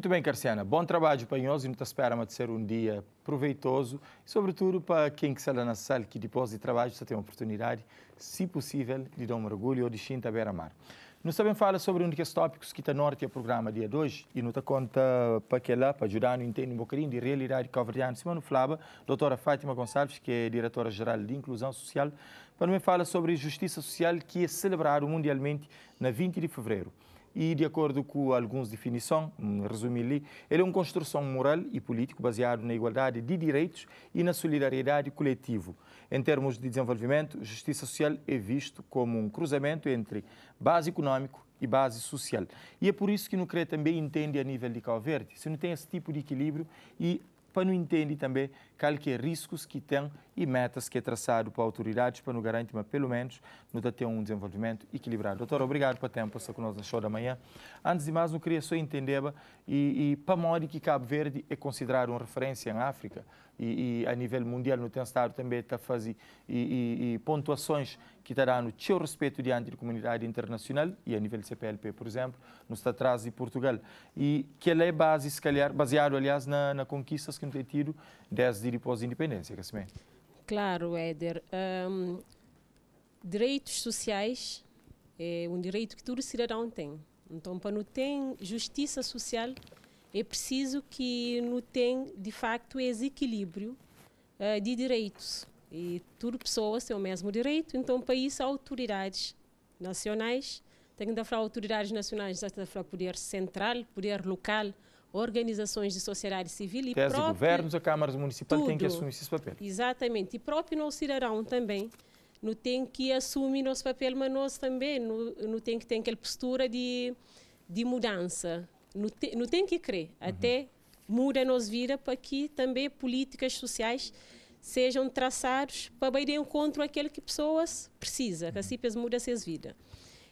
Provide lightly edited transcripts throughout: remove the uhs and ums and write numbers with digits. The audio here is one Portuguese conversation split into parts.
Muito bem, Carciana. Bom trabalho para nós e não te esperamos de ser um dia proveitoso, sobretudo para quem que está na sala que depois de trabalho já tem a oportunidade, se possível, de dar um mergulho ou de chinta à beira-mar. Nós também fala sobre um dos tópicos que está norte ao programa dia de hoje e não te conta para que lá, para ajudar a entender um bocadinho de realidade cabo-verdiana. Semana falava, doutora Fátima Gonçalves, que é diretora-geral de Inclusão Social, para me falar sobre justiça social que é celebrado mundialmente na 20 de fevereiro. E, de acordo com algumas definições, resumir-lhe, ele é uma construção moral e política baseada na igualdade de direitos e na solidariedade coletiva. Em termos de desenvolvimento, justiça social é visto como um cruzamento entre base econômico e base social. E é por isso que no CRE também entende a nível de Cabo Verde. Se não tem esse tipo de equilíbrio e para não entender também quais riscos que tem e metas que é traçado para autoridades para não garantir, mas pelo menos não ter um desenvolvimento equilibrado. Doutor, obrigado pelo tempo estar conosco no show da manhã. Antes de mais, não queria só entender e para modo que Cabo Verde é considerado uma referência em África e a nível mundial no tem estado também está a fazer pontuações que está dando seu respeito diante da comunidade internacional e a nível do CPLP, por exemplo, nos está atrás de Portugal. E que ela é base, se calhar, baseado, aliás, na conquistas que não tem tido desde depois da independência. Claro, Éder. Direitos sociais é um direito que todo cidadão tem. Então, para não ter justiça social, é preciso que não tenha, de facto, esse equilíbrio de direitos. E todas as pessoas têm o mesmo direito, então, para isso, autoridades nacionais, tem que falar autoridades nacionais, tem que falar poder central, poder local, organizações de sociedade civil e próprio... governos, a câmaras municipais têm que assumir esse papel. Exatamente, e próprio nosso cidadão também não tem que assumir nosso papel, mas nós também não tem que ter aquela postura de mudança. Não tem que crer, até muda a nossa vida para que também políticas sociais sejam traçados para ir de encontro àquilo que pessoas precisam, que assim muda suas vidas.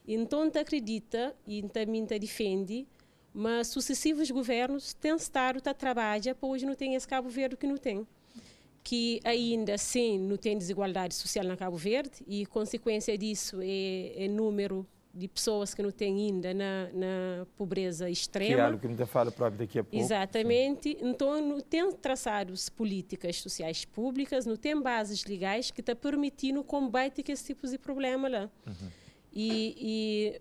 Então, acredita e também defende, mas sucessivos governos têm estado a trabalhar para hoje não tem esse Cabo Verde que não tem. Que ainda assim não tem desigualdade social na Cabo Verde e consequência disso é número de pessoas que não têm ainda na pobreza extrema. Que é algo que não te fala próprio daqui a pouco. Exatamente. Sim. Então, não tem traçados políticas sociais públicas, não tem bases legais que estão permitindo combate esse tipo de problema lá. E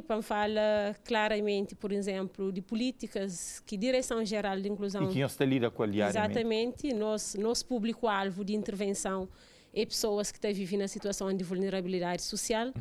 para falar claramente, por exemplo, de políticas que Direção-Geral de Inclusão... E que você lida com a diariamente. Exatamente. Nosso público-alvo de intervenção é pessoas que estão vivendo na situação de vulnerabilidade social.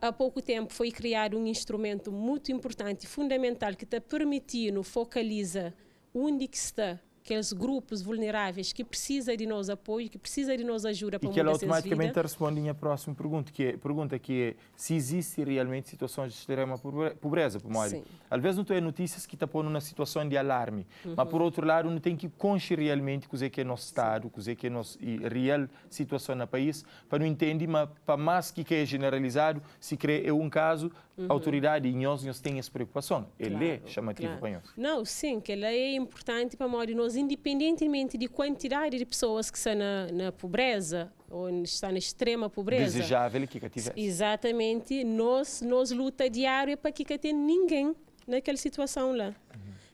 Há pouco tempo foi criado um instrumento muito importante e fundamental que está permitindo focalizar onde que está aqueles grupos vulneráveis que precisam de nosso apoio, que precisam de nossa ajuda para mudar ela automaticamente responde à próxima pergunta, que é se existe realmente situações de extrema pobreza, por modo. Às vezes não tem notícias que estão pondo na situação de alarme, mas por outro lado não tem que conhecer realmente o que é nosso estado, o que é nossa real situação no país, para não entender, mas para mais que é generalizado, se crê é um caso, a autoridade e nós têm essa preocupação. Ele é chamativo para nós. Não, sim, que ela é importante para nós, independentemente de quantidade de pessoas que estão na pobreza ou estão na extrema pobreza. Desejável que tivesse. Exatamente, nós luta diária para que tenha ninguém naquela situação lá.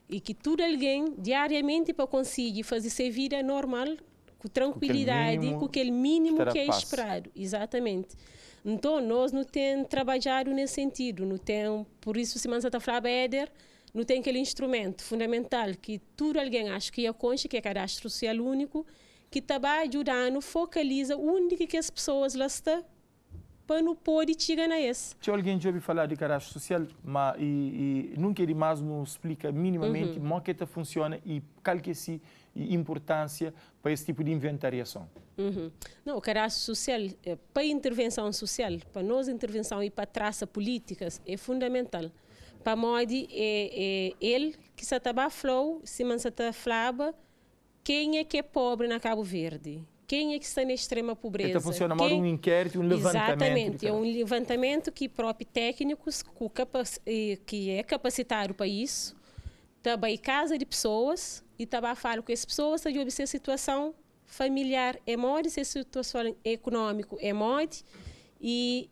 E que todo alguém diariamente para conseguir fazer sua vida normal, com tranquilidade, com aquele mínimo que é esperado. Exatamente. Então, nós não temos trabalhado nesse sentido, não tem, por isso, se você está falando, Éder, não tem aquele instrumento fundamental que tudo alguém acha que é concha, que é cadastro social único, que está ajudando, focaliza onde que as pessoas lá estão para não poder chegar a esse. Se alguém já ouviu falar de cadastro social, mas nunca ele mais nos explica minimamente como que funciona e qual que é a importância para esse tipo de inventariação. Não, o cadastro social, para a intervenção social, para a nossa intervenção e para a traça políticas, é fundamental. Para modo é ele que se está flow, se man se está flaba, quem é que é pobre na Cabo Verde? Quem é que está na extrema pobreza? Então funciona mais um inquérito, um levantamento. Exatamente, é um levantamento que próprios técnicos que é capacitado para isso, está em casa de pessoas e está a falar com essas pessoas de obter a situação familiar é modo, se a situação econômica é modo, e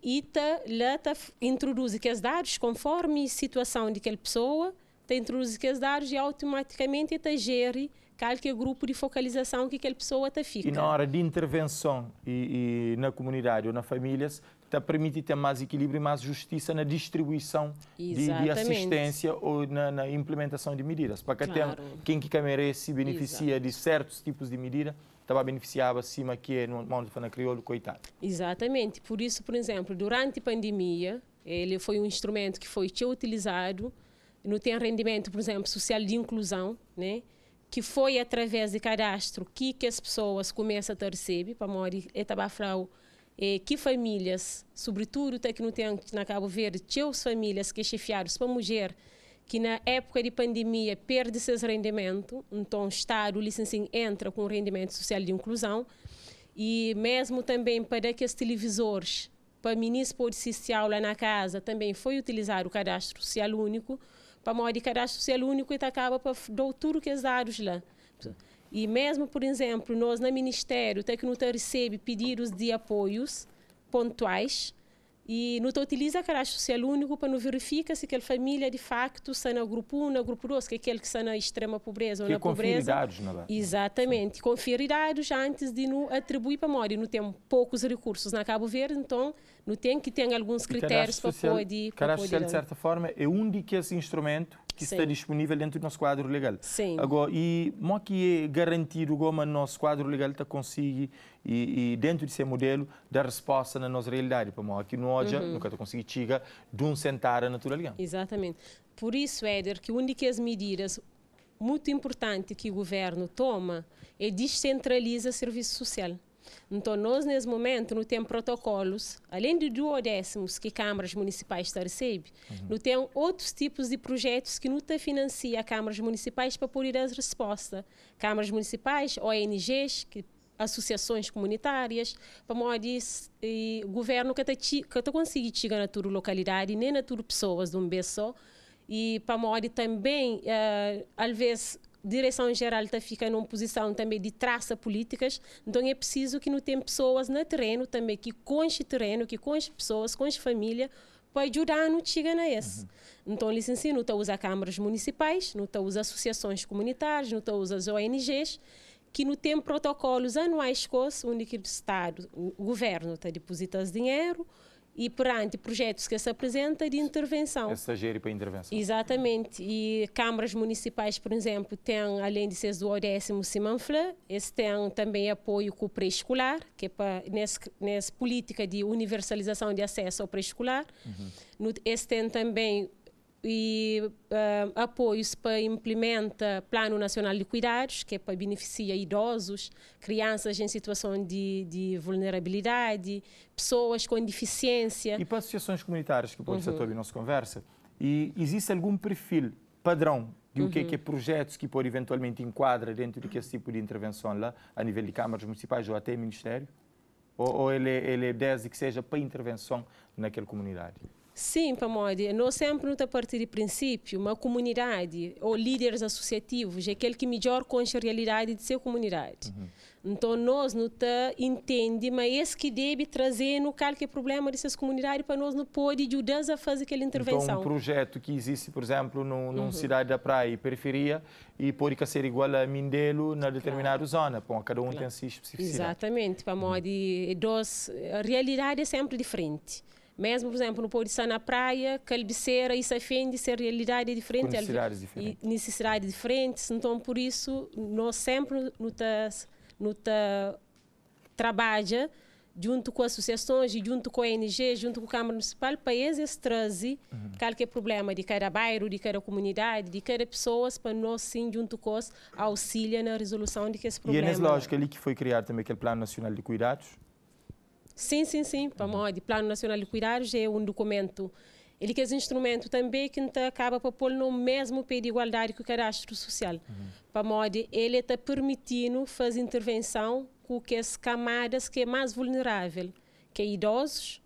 lá introduz aqueles dados conforme a situação daquela pessoa, introduz aqueles dados e automaticamente te gere qualquer grupo de focalização que aquela pessoa te fica. E na hora de intervenção e na comunidade ou nas famílias, te permite ter mais equilíbrio e mais justiça na distribuição de assistência ou na implementação de medidas. Para que Claro. quem que merece beneficia de certos tipos de medida, estava beneficiado acima que é no mundo de crioulo, coitado. Exatamente. Por isso, por exemplo, durante a pandemia, ele foi um instrumento que foi utilizado no tem rendimento, por exemplo, social de inclusão, né? Que foi através de cadastro que as pessoas começam a receber, para morrer, que famílias, sobretudo até que não tem na Cabo Verde, as famílias que chefiaram para mulher, que na época de pandemia perde seus rendimentos, então o Estado licencia entra com o rendimento social de inclusão, e mesmo também para que os televisores, para o ministro pode assistir aula na casa, também foi utilizado o cadastro social único, para modo de cadastro social único e acaba para dar tudo que os dados lá. E mesmo, por exemplo, nós no Ministério, até que não recebe pedidos de apoios pontuais, e não utiliza o cadastro social único para não verificar se aquela família de facto está no grupo 1, no grupo 2, que é aquele que está na extrema pobreza ou na pobreza. Dados, não é? Exatamente. Conferir dados antes de não atribuir para morrer. Não tem poucos recursos na Cabo Verde, então não tem que ter alguns critérios para poder... Cadastro social, de certa forma, é um desses instrumentos que está disponível dentro do nosso quadro legal. Sim. Agora, e como que é garantido como o nosso quadro legal está conseguir e dentro desse modelo dar resposta na nossa realidade, para que nós nunca conseguimos chegar de um sentar a naturalidade. Exatamente. Por isso, Éder, que uma das medidas muito importantes que o governo toma é descentralizar o serviço social. Então, nós, nesse momento, não temos protocolos, além de 2/10 que câmaras municipais recebem, não temos outros tipos de projetos que não financiam câmaras municipais para poder dar resposta. Câmaras municipais, ONGs, associações comunitárias, para modo o governo que está conseguindo chegar na tua localidade, nem na tua pessoas de um vez só, e para modo também, às vezes, direção geral está ficando numa posição também de traça políticas, então é preciso que não tem pessoas no terreno também que conheçam o terreno, que conheçam pessoas, conheçam família, para ajudar a não chegar a esse. Então, licencia, não está a usar câmaras municipais, não está a usar associações comunitárias, não está a usar as ONGs, que não tem protocolos anuais onde o Estado, o governo está depositando dinheiro, e perante projetos que se apresentam de intervenção. Estagiário para intervenção. Exatamente. E câmaras municipais, por exemplo, têm, além de ser do 10º Simanfla, eles têm também apoio com o pré-escolar, que é para, nessa política de universalização de acesso ao pré-escolar. Eles têm também apoios para implementar Plano Nacional de Cuidados, que é para beneficiar idosos, crianças em situação de vulnerabilidade, pessoas com deficiência. E para associações comunitárias, que pode ser toda a nossa conversa, e existe algum perfil padrão de o que é projetos que pode eventualmente enquadrar dentro de esse tipo de intervenção lá, a nível de câmaras municipais ou até ministério? Ou ele é desde que seja para intervenção naquela comunidade? Sim, Pamode, nós sempre não a partir de princípio, uma comunidade ou líderes associativos é aquele que melhor conhece a realidade de sua comunidade. Então, nós não entendemos, mas esse que deve trazer no qualquer problema dessas comunidades para nós não pode ajudar a fazer aquela intervenção. Então, um projeto que existe, por exemplo, numa cidade da praia e periferia e pode ser igual a Mindelo na determinada zona, bom, cada um tem a sua especificidade. Exatamente, Pamode, a realidade é sempre diferente. Mesmo, por exemplo, não pode estar na praia, Calbiceira e Safende, ser realidade diferente. Com necessidades diferentes. Necessidades diferentes. Então, por isso, nós sempre trabalha junto com associações, junto com a ONG, junto com a Câmara Municipal, para eles trazer qualquer problema de cada bairro, de cada comunidade, de cada pessoa, para nós, sim, junto com os, auxiliar na resolução de que esse problema. E é nessa lógica ali que foi criado também aquele Plano Nacional de Cuidados? Sim. Para o Plano Nacional de Cuidados é um documento, ele que é um instrumento também que acaba para pôr no mesmo pé de igualdade que o cadastro social. Para ele está permitindo fazer intervenção com as camadas que é mais vulnerável, que é idosos,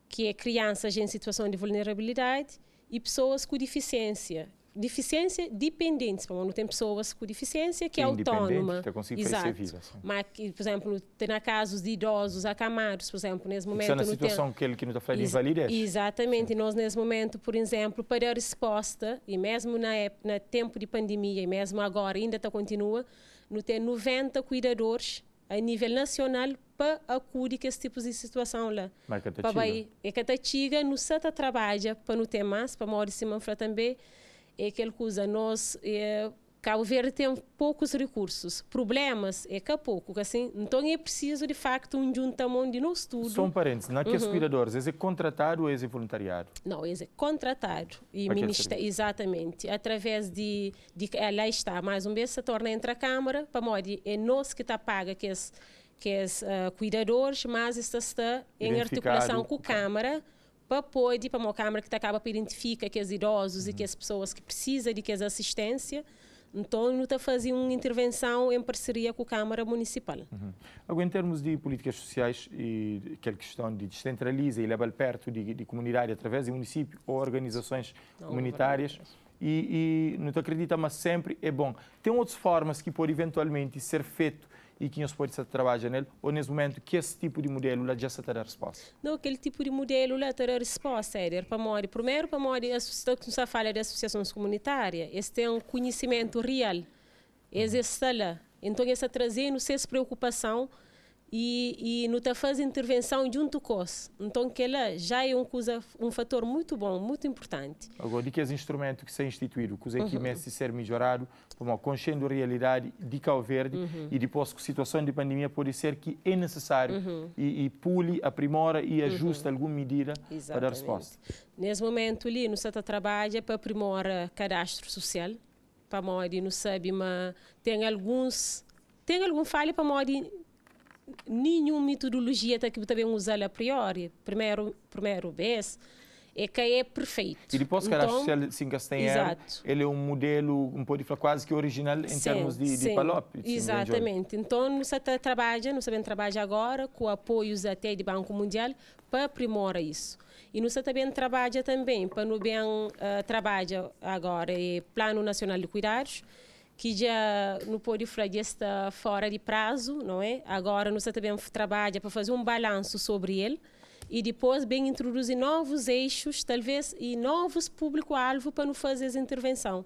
que é crianças em situação de vulnerabilidade e pessoas com deficiência. deficiência dependentes, não tem pessoas com deficiência que é autónoma. Que consegue fazer vida. Sim. Mas, por exemplo, tem casos de idosos acamados, por exemplo, nesse momento... Isso é na situação que ele que não está falando de invalidez. Exatamente. Sim. Nós, nesse momento, por exemplo, para a resposta, e mesmo na tempo de pandemia, e mesmo agora, ainda continua, não tem 90 cuidadores a nível nacional para acudir com esse tipo de situação lá. Mas que a Tatiga não se trabalha para não ter mais, para morrer se manfra também, é aquela coisa, nós, Cabo Verde tem poucos recursos, problemas é que há pouco, assim, então é preciso de facto juntamento de nós tudo. São parentes, não é que os cuidadores, é contratado ou é voluntariado? Não, é contratado, e ministério, exatamente, através de lá está, mais uma vez se torna entre a Câmara, para morrer, é nós que está paga que é cuidadores, mas está em articulação com a Câmara, para poder, para uma Câmara que acaba por identificar que os idosos e que as pessoas que precisam de que as assistência, então não está fazendo uma intervenção em parceria com a Câmara Municipal. Agora, em termos de políticas sociais e aquela questão de descentraliza e leva perto de comunidade através de município ou organizações comunitárias, e não te acredita, mas sempre é bom. Tem outras formas que pode eventualmente ser feito e que nós podemos trabalhar nele, ou nesse momento que esse tipo de modelo já está a dar resposta? Não, aquele tipo de modelo lá está a dar resposta, primeiro para morrer, a associação que nos fala de associações comunitárias, esse tem um conhecimento real, esse está lá, então esse está trazendo essa preocupação e não está fazendo intervenção junto com os. Então que ela já é um fator muito bom, muito importante. Agora, de que os instrumentos que são instituídos, que os equipamentos ser melhorados, como consciente da realidade de Cabo Verde e depois com a situação de pandemia pode ser que é necessário e pule, aprimora e ajusta alguma medida para dar resposta. Nesse momento ali, nós estamos trabalhando para aprimorar cadastro social, para morrer, não sabe, mas tem algum falha para morrer. Nenhuma metodologia que também usar a priori, primeiro vez, é que é perfeito. E depois que a social sim, ele é um modelo, pode falar quase que original em termos de PALOP. Exatamente. Então, nós sabemos trabalhar agora com apoios até do Banco Mundial para aprimorar isso. E nós também trabalhamos também, para no bem trabalha agora, é Plano Nacional de Cuidados, que já não pode falar que está fora de prazo, não é? Agora nós também trabalhamos para fazer um balanço sobre ele e depois bem introduzir novos eixos, talvez, e novos público-alvo para não fazer essa intervenção.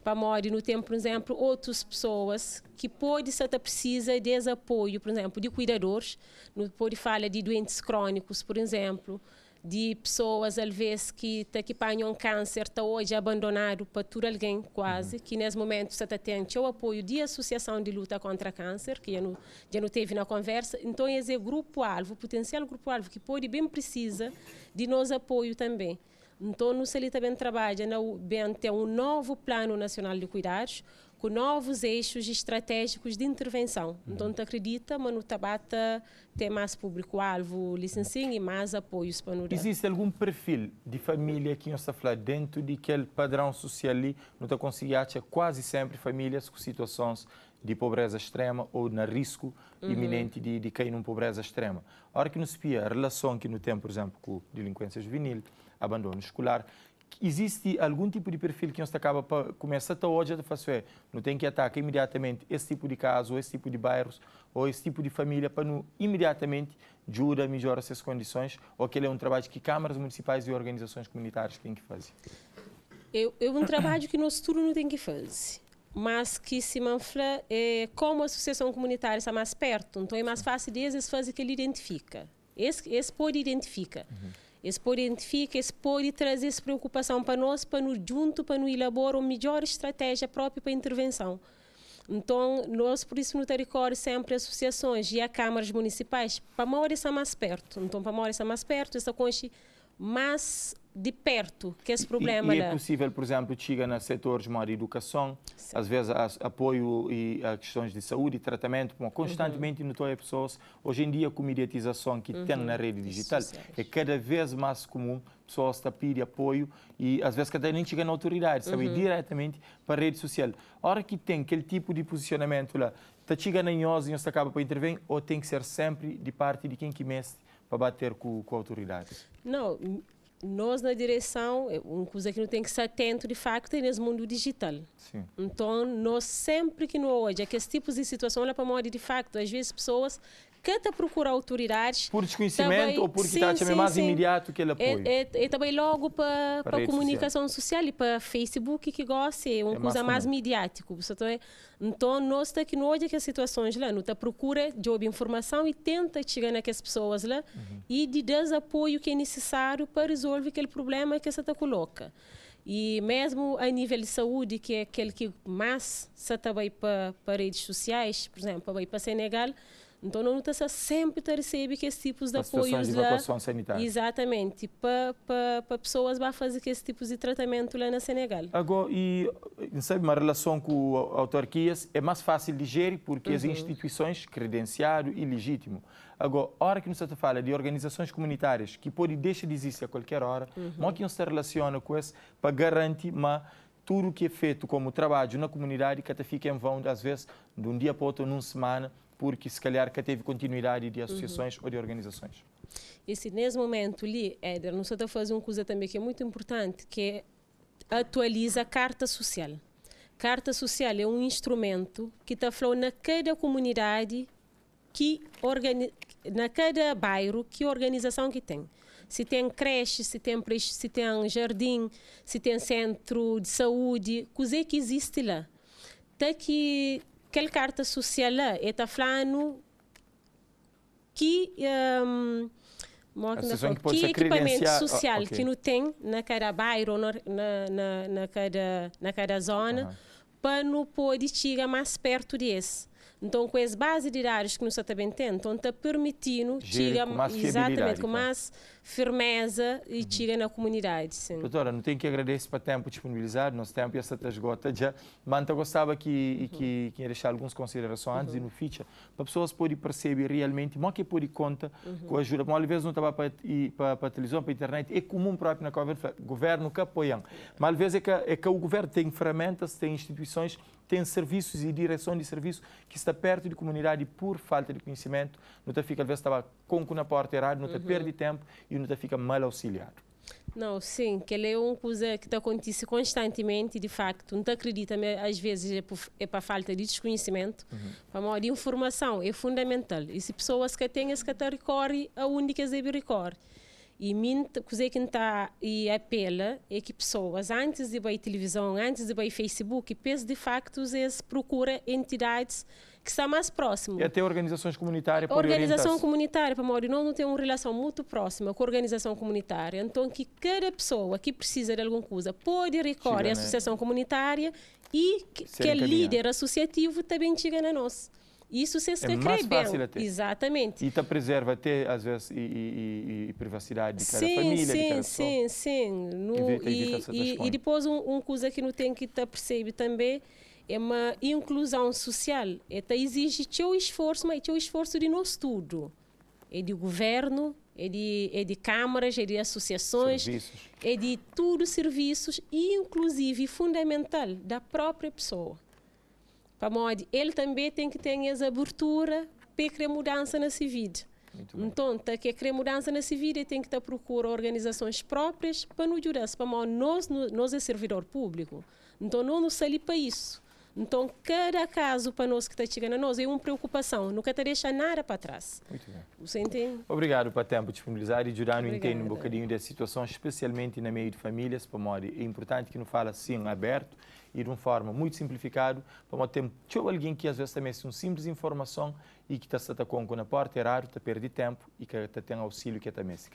Para morrer no tempo, por exemplo, outras pessoas que podem ser precisa de apoio, por exemplo, de cuidadores, não pode falar de doentes crônicos, por exemplo, de pessoas, às vezes, que apanham câncer, está hoje abandonado para todo alguém, quase, que nesse momento está atento ao apoio de associação de luta contra câncer, que já não teve na conversa. Então, esse é grupo-alvo, potencial grupo-alvo, que pode bem precisa de nosso apoio também. Então, nós ali também trabalhamos bem ter um novo Plano Nacional de Cuidados, com novos eixos estratégicos de intervenção. Então, te acredita, mas no Tabata tem mais público-alvo, licenciado e mais apoios para nos dar. Existe algum perfil de família que nós está falando dentro de aquele padrão social ali, não está conseguindo achar quase sempre famílias com situações de pobreza extrema ou na risco iminente de cair numa pobreza extrema. A hora que nos espia a relação que não tem, por exemplo, com delinquência juvenil, abandono escolar, existe algum tipo de perfil que nós acaba para começar a hoje a fazer, não tem que atacar imediatamente esse tipo de caso, ou esse tipo de bairros, ou esse tipo de família para não imediatamente ajudar a melhorar essas condições, ou aquele é um trabalho que câmaras municipais e organizações comunitárias têm que fazer? É um trabalho que nós tudo não tem que fazer, mas que se manfla como a associação comunitária está mais perto, então é mais fácil deles fazer que ele identifica. Esse pode identificar. Esse pode identificar, esse pode trazer essa preocupação para nós, para nos junto, para nos elaborar uma melhor estratégia própria para a intervenção. Então, nós, por isso, nos recorremos sempre às associações e a câmaras municipais para morar mais perto. Então, para morar mais perto, essa conche mais de perto que esse problema. E é possível, por exemplo, chegar no setor de educação, sim, às vezes apoio e a questões de saúde e tratamento, constantemente notou pessoas, hoje em dia com a mediatização que tem na rede digital, é cada vez mais comum pessoas pedirem apoio e às vezes até nem chegam na autoridade, sabe, diretamente para a rede social. A hora que tem aquele tipo de posicionamento lá, está chegando em nós e nós acaba para intervir, ou tem que ser sempre de parte de quem que mexe para bater com a autoridade? Não, nós na direção, uma coisa que não tem que estar atento de facto é nesse mundo digital. Sim. Então, nós sempre que não olha que esse tipo de situação, olha para de facto, às vezes pessoas que procuram autoridades... Por desconhecimento também, ou porque está também mais imediato que ele apoio? É também logo para a comunicação social e para Facebook que gosta, é uma coisa mais midiática. Então, nós está aqui no olho que as situações lá, não está procura de informação e tenta chegar naquelas pessoas lá e de dar apoio que é necessário para resolver aquele problema que você está coloca. E mesmo a nível de saúde, que é aquele que mais se está para redes sociais, por exemplo, para Senegal, então não está sempre a receber que esse tipos de apoios de evacuação sanitária. Exatamente, para pessoas que fazer esse tipo de tratamento lá na Senegal. Agora, e sabe, uma relação com autarquias é mais fácil de gerir porque as instituições credenciaram e legítimo. Agora, a hora que você fala de organizações comunitárias que podem deixar de existir a qualquer hora, como é que você relaciona com isso para garantir tudo o que é feito como trabalho na comunidade que até fica em vão, às vezes, de um dia para outro, numa semana, porque se calhar que teve continuidade de associações ou de organizações. Nesse momento ali, Éder, nós estamos a fazer uma coisa também que é muito importante, que é atualizar a Carta Social. Carta Social é um instrumento que está falando na cada comunidade, na cada bairro, que organização que tem. Se tem creche, se tem jardim, se tem centro de saúde, coisa que existe lá. Até que aquela carta social lá está falando que equipamento social que não tem na cada bairro, na cada zona, para não poder chegar mais perto desse. Então, com as bases de dados que nós também temos, então está permitindo chegar com mais firmeza e chega na comunidade. Sim. Doutora, não tenho que agradecer para o tempo disponibilizado, nosso tempo já está esgota já, mas eu gostava que deixar algumas considerações antes e no ficha, para pessoas poderem perceber realmente o que pode conta com a ajuda. Mas às vezes não estava para a televisão, para a internet, é comum próprio na governo que apoiam. Mas às vezes é que o governo tem ferramentas, tem instituições, tem serviços e direção de serviço que está perto de comunidade e por falta de conhecimento, não fica, às vezes, estava com na porta errada, não perde tempo e não fica mal auxiliado. Não, sim, que ele é uma coisa que acontece constantemente, de facto, não acredita, às vezes é para falta de desconhecimento, para mal de informação, é fundamental. E se pessoas que têm esse que recorrem, a única que deve recorrer. E a coisa que está e apela é que pessoas, antes de ir à televisão, antes de ir ao Facebook, de facto, eles procuram entidades que estão mais próximas. E até organizações comunitárias para organização comunitária, para nós não tem uma relação muito próxima com a organização comunitária. Então, que cada pessoa que precisa de alguma coisa pode recorrer à associação comunitária e que é líder associativo também chega a nós. Isso se escreve bem. Até. Exatamente. E está preserva até, às vezes, e privacidade de cada família, de cada pessoa. Sim. E depois, uma coisa que não tem que estar perceber também é uma inclusão social. Exige teu esforço, mas teu esforço de nós tudo. É de governo, é de câmaras, é de associações, serviços. É de tudo serviços, e inclusive fundamental da própria pessoa. Ele também tem que ter essa abertura para criar mudança na sua vida. Então, para criar mudança na sua vida, tem que estar procurando organizações próprias para nos ajudar. Nós é servidor público, então não nos saímos para isso. Então, cada caso para nós que está chegando a nós é uma preocupação, nunca te deixa nada para trás. Muito bem. Você entende? Obrigado pelo tempo disponibilizado e ajudar a entender um bocadinho da situação, especialmente na meio de famílias. É importante que não fala assim aberto e de uma forma muito simplificada, para ter alguém que às vezes também é uma simples informação e que está com na porta, é raro, está perde tempo e que tem auxílio que é também.